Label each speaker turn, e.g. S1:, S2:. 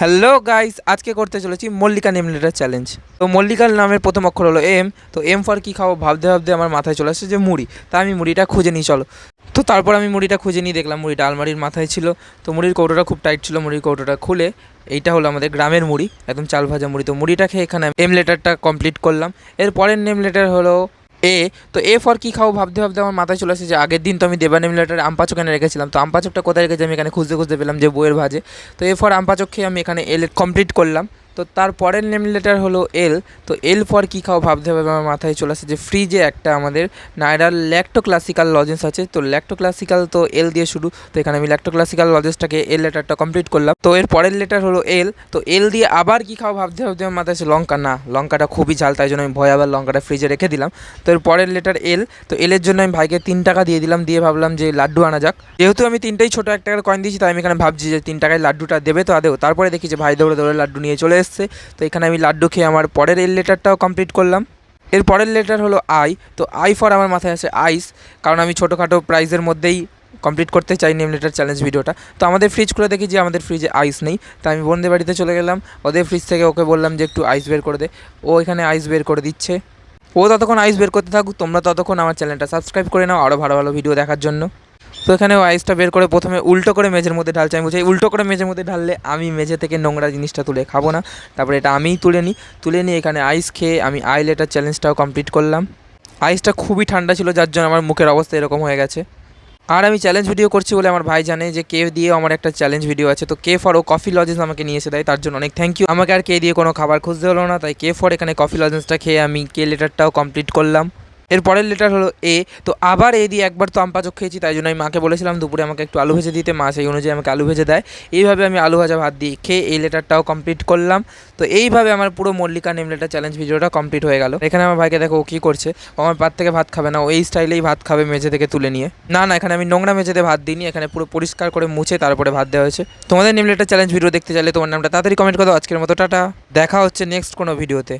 S1: Hello guys, আজকে করতে চলেছি মল্লিকা নেম লেটার চ্যালেঞ্জ। তো মল্লিকার নামের প্রথম অক্ষর হলো এম। তো এম ফর কী খাবো ভাবতে ভাবতে আমার মাথায় চলে আসছে যে মুড়ি। তা আমি মুড়িটা খুঁজে নিই, চলো। তো তারপর আমি মুড়িটা খুঁজে নিয়ে দেখলাম মুড়িটা আলমারির মাথায় ছিল। তো মুড়ির কৌটোটা খুব টাইট ছিল, মুড়ির কৌটোটা খুলে এইটা হলো আমাদের গ্রামের মুড়ি, একদম চাল ভাজা মুড়ি। তো মুড়িটা খেয়ে এখানে এম লেটারটা কমপ্লিট করলাম। এর পরের নেম লেটার হলো এ। তো এ ফর কী খাবো ভাবতে ভাবতে আমার মাথায় চলে আসে যে আগের দিন তো আমি দেবা নেম লেটারে আমপাচক এনে রেখেছিলাম। তো আমপাচকটা কোথায় রেখেছি আমি এখানে খুঁজতে খুঁজতে পেলাম যে বইয়ের ভাজে। তো এ ফর আমপাচক খেয়ে আমি এখানে এল কমপ্লিট করলাম। তো তারপরের নেম লেটার হলো এল। তো এল ফর কী খাও ভাবতে ভাবতে আমার মাথায় চলে আসে যে ফ্রিজে একটা আমাদের নাইরার ল্যাক্টো ক্লাসিক্যাল লজেন্স আছে। তো ল্যাক্টো ক্লাসিক্যাল তো এল দিয়ে শুরু। তো এখানে আমি ল্যাক্টো ক্লাসিক্যাল লজেন্সটাকে এল লেটারটা কমপ্লিট করলাম। তো এর পরের লেটার হলো এল। তো এল দিয়ে আবার কী খাও ভাবতে ভাবতে আমার মাথায় আসে লঙ্কা। না, লঙ্কাটা খুবই ঝাল, তাই জন্য আমি ভয় আবার লঙ্কাটা ফ্রিজে রেখে দিলাম। তো এর পরের লেটার এল। তো এলের জন্য আমি ভাইকে 3 টাকা দিয়ে দিলাম, দিয়ে ভাবলাম যে লাড্ডু আনা যাক। যেহেতু আমি তিনটেই ছোটো 1 টাকার কয়েন দিয়েছি, তাই আমি এখানে ভাবছি যে 3 টাকায় লাড্ডুটা দেবে তো আদেও। তারপরে দেখি যে ভাই দৌড়ে দৌড়ে লাড্ডু নিয়ে চলে এসছে। তো এখানে আমি লাড্ডু খেয়ে আমার পরের এল লেটারটাও কমপ্লিট করলাম। এর পরের লেটার হলো আই। তো আই ফর আমার মাথায় আসে আইস, কারণ আমি ছোটোখাটো প্রাইজের মধ্যেই কমপ্লিট করতে চাই নেম লেটার চ্যালেঞ্জ ভিডিওটা। তো আমাদের ফ্রিজ খুলে দেখি যে আমাদের ফ্রিজে আইস নেই। তো আমি বোনদের বাড়িতে চলে গেলাম, ওদের ফ্রিজ থেকে ওকে বললাম যে একটু আইস বের করে দে। ও এখানে আইস বের করে দিচ্ছে। ও ততক্ষণ আইস বের করতে থাকুক, তোমরা ততক্ষণ আমার চ্যানেলটা সাবস্ক্রাইব করে নাও আরও ভালো ভালো ভিডিও দেখার জন্য। তো এখানে ও আইসটা বের করে প্রথমে উল্টো করে মেঝের মধ্যে ঢালছে। আমি বলছি উল্টো করে মেঝের মধ্যে ঢাললে আমি মেঝে থেকে নোংরা জিনিসটা তুলে খাবো না। তারপরে এটা আমিই তুলে নিয়ে এখানে আইস খেয়ে আমি আই লেটার চ্যালেঞ্জটাও কমপ্লিট করলাম। আইসটা খুবই ঠান্ডা ছিল, যার জন্য আমার মুখের অবস্থা এরকম হয়ে গেছে। আর আমি চ্যালেঞ্জ ভিডিও করছি বলে আমার ভাই জানে যে কে দিয়েও আমার একটা চ্যালেঞ্জ ভিডিও আছে। তো কে ফর ও কফি লজেন্স আমাকে নিয়ে এসে দেয়, তার জন্য অনেক থ্যাংক ইউ। আমাকে আর কে দিয়ে কোনো খাবার খুঁজতে হলো না, তাই কে ফর এখানে কফি লজেন্সটা খেয়ে আমি কে লেটারটাও কমপ্লিট করলাম। এর পরের লেটার হলো এ। তো আবার এ দিয়ে একবার তো আমপাচক খেয়েছি, তাই জন্য আমি মাকে বলেছিলাম দুপুরে আমাকে একটু আলু ভেজে দিতে, মা সেই অনুযায়ী আমাকে আলু ভেজে দেয়। এইভাবে আমি আলু ভাজা ভাত দিয়ে খেয়ে এই লেটারটাও কমপ্লিট করলাম। তো এইভাবে আমার পুরো মল্লিকা নেম লেটার চ্যালেঞ্জ ভিডিওটা কমপ্লিট হয়ে গেল। এখানে আমার ভাইকে দেখো ও কী করছে, ও আমার পাত থেকে ভাত খাবে না, ও এই স্টাইলেই ভাত খাবে মেঝে থেকে তুলে নিয়ে। না না, এখানে আমি নোংরা মেঝেতে ভাত দিইনি, এখানে পুরো পরিষ্কার করে মুছে তারপরে ভাত দেওয়া হয়েছে। তোমাদের নেম লেটার চ্যালেঞ্জ ভিডিও দেখতে চাইলে তোমার নামটা তাড়াতাড়ি কমেন্ট করো। আজকের মতো টাটা, দেখা হচ্ছে নেক্সট কোনো ভিডিওতে।